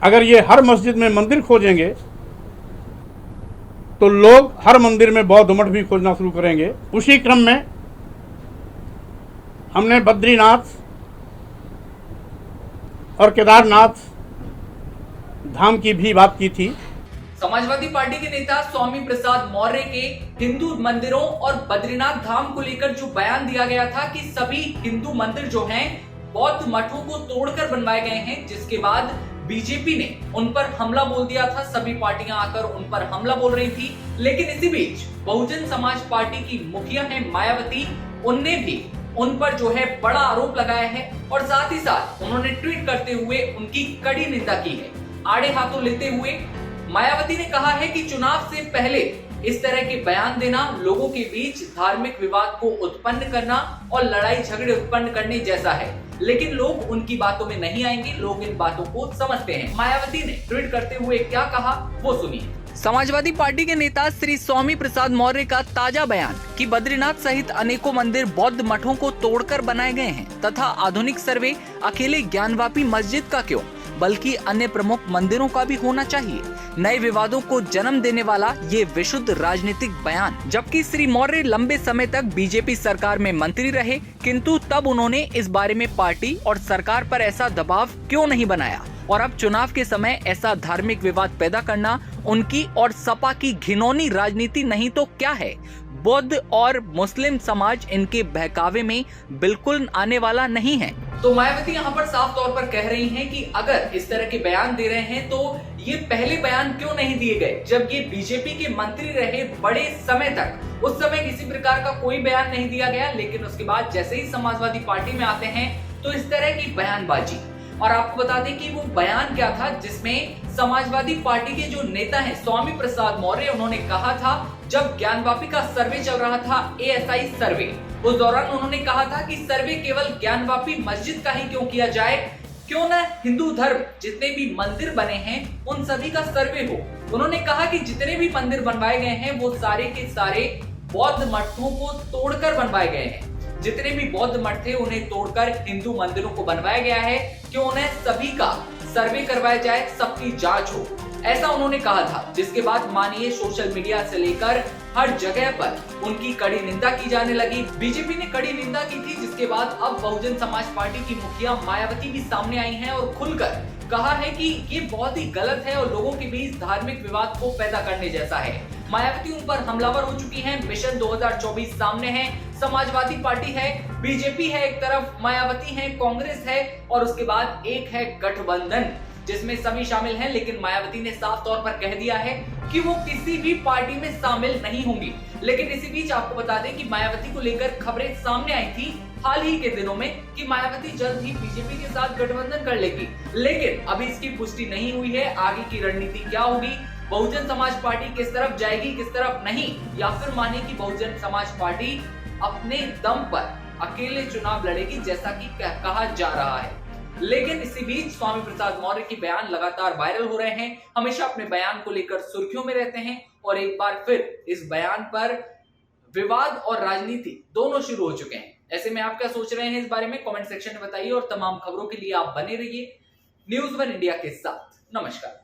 अगर ये हर मस्जिद में मंदिर खोजेंगे तो लोग हर मंदिर में बौद्ध मठ भी खोजना शुरू करेंगे। उसी क्रम में हमने बद्रीनाथ और केदारनाथ धाम की भी बात की थी। समाजवादी पार्टी के नेता स्वामी प्रसाद मौर्य के हिंदू मंदिरों और बद्रीनाथ धाम को लेकर जो बयान दिया गया था कि सभी हिंदू मंदिर जो हैं बौद्ध मठों को तोड़कर बनवाए गए हैं, जिसके बाद बीजेपी ने उन पर हमला बोल दिया था। सभी पार्टियां आकर उन पर हमला बोल रही थी, लेकिन इसी बीच बहुजन समाज पार्टी की मुखिया है मायावती, उनने भी उन पर जो है बड़ा आरोप लगाया है और साथ ही साथ उन्होंने ट्वीट करते हुए उनकी कड़ी निंदा की है। आड़े हाथों लेते हुए मायावती ने कहा है कि चुनाव से पहले इस तरह के बयान देना लोगों के बीच धार्मिक विवाद को उत्पन्न करना और लड़ाई झगड़े उत्पन्न करने जैसा है, लेकिन लोग उनकी बातों में नहीं आएंगे, लोग इन बातों को समझते हैं। मायावती ने ट्वीट करते हुए क्या कहा वो सुनिए। समाजवादी पार्टी के नेता श्री स्वामी प्रसाद मौर्य का ताजा बयान कि बद्रीनाथ सहित अनेकों मंदिर बौद्ध मठों को तोड़कर बनाए गए हैं तथा आधुनिक सर्वे अकेले ज्ञानवापी मस्जिद का क्यों बल्कि अन्य प्रमुख मंदिरों का भी होना चाहिए। नए विवादों को जन्म देने वाला ये विशुद्ध राजनीतिक बयान। जबकि श्री मौर्य लंबे समय तक बीजेपी सरकार में मंत्री रहे, किंतु तब उन्होंने इस बारे में पार्टी और सरकार पर ऐसा दबाव क्यों नहीं बनाया और अब चुनाव के समय ऐसा धार्मिक विवाद पैदा करना उनकी और सपा की घिनौनी राजनीति नहीं तो क्या है। बौद्ध और मुस्लिम समाज इनके बहकावे में बिल्कुल आने वाला नहीं है। तो मायावती यहाँ पर साफ तौर पर कह रही हैं कि अगर इस तरह के बयान दे रहे हैं तो ये पहले बयान क्यों नहीं दिए गए जब ये बीजेपी के मंत्री रहे बड़े समय तक। उस समय किसी प्रकार का कोई बयान नहीं दिया गया, लेकिन उसके बाद जैसे ही समाजवादी पार्टी में आते हैं तो इस तरह की बयानबाजी। और आपको बता दें कि वो बयान क्या था जिसमें समाजवादी पार्टी के जो नेता हैं स्वामी प्रसाद मौर्य, उन्होंने कहा था जब ज्ञानवापी का सर्वे चल रहा था ASI सर्वे, उस दौरान उन्होंने कहा था कि सर्वे केवल ज्ञानवापी मस्जिद का ही क्यों किया जाए, क्यों न हिंदू धर्म जितने भी मंदिर बने हैं उन सभी का सर्वे हो। उन्होंने कहा कि जितने भी मंदिर बनवाए गए हैं वो सारे के सारे बौद्ध मठों को तोड़कर बनवाए गए हैं। जितने भी बौद्ध मठ थे उन्हें तोड़कर हिंदू मंदिरों को बनवाया गया है, क्यों उन्हें सभी का सर्वे करवाया जाए, सबकी जांच हो, ऐसा उन्होंने कहा था। जिसके बाद मानिए सोशल मीडिया से लेकर हर जगह पर उनकी कड़ी निंदा की जाने लगी। बीजेपी ने कड़ी निंदा की थी, जिसके बाद अब बहुजन समाज पार्टी की मुखिया मायावती भी सामने आई हैं और खुलकर कहा है कि ये बहुत ही गलत है और लोगों के बीच धार्मिक विवाद को पैदा करने जैसा है। मायावती उन पर हमलावर हो चुकी हैं। मिशन 2024 सामने है, समाजवादी पार्टी है, बीजेपी है एक तरफ, मायावती है, कांग्रेस है और उसके बाद एक है गठबंधन जिसमें सभी शामिल हैं। लेकिन मायावती ने साफ तौर पर कह दिया है कि वो किसी भी पार्टी में शामिल नहीं होंगी। लेकिन इसी बीच आपको बता दें कि मायावती को लेकर खबरें सामने आई थी हाल ही के दिनों में कि मायावती जल्द ही बीजेपी के साथ गठबंधन कर लेगी, लेकिन अभी इसकी पुष्टि नहीं हुई है। आगे की रणनीति क्या होगी, बहुजन समाज पार्टी किस तरफ जाएगी किस तरफ नहीं, या फिर माने कि बहुजन समाज पार्टी अपने दम पर अकेले चुनाव लड़ेगी जैसा कि कहा जा रहा है। लेकिन इसी बीच स्वामी प्रसाद मौर्य के बयान लगातार वायरल हो रहे हैं, हमेशा अपने बयान को लेकर सुर्खियों में रहते हैं और एक बार फिर इस बयान पर विवाद और राजनीति दोनों शुरू हो चुके हैं। ऐसे में आप क्या सोच रहे हैं इस बारे में कमेंट सेक्शन में बताइए और तमाम खबरों के लिए आप बने रहिए न्यूज़ वन इंडिया के साथ। नमस्कार।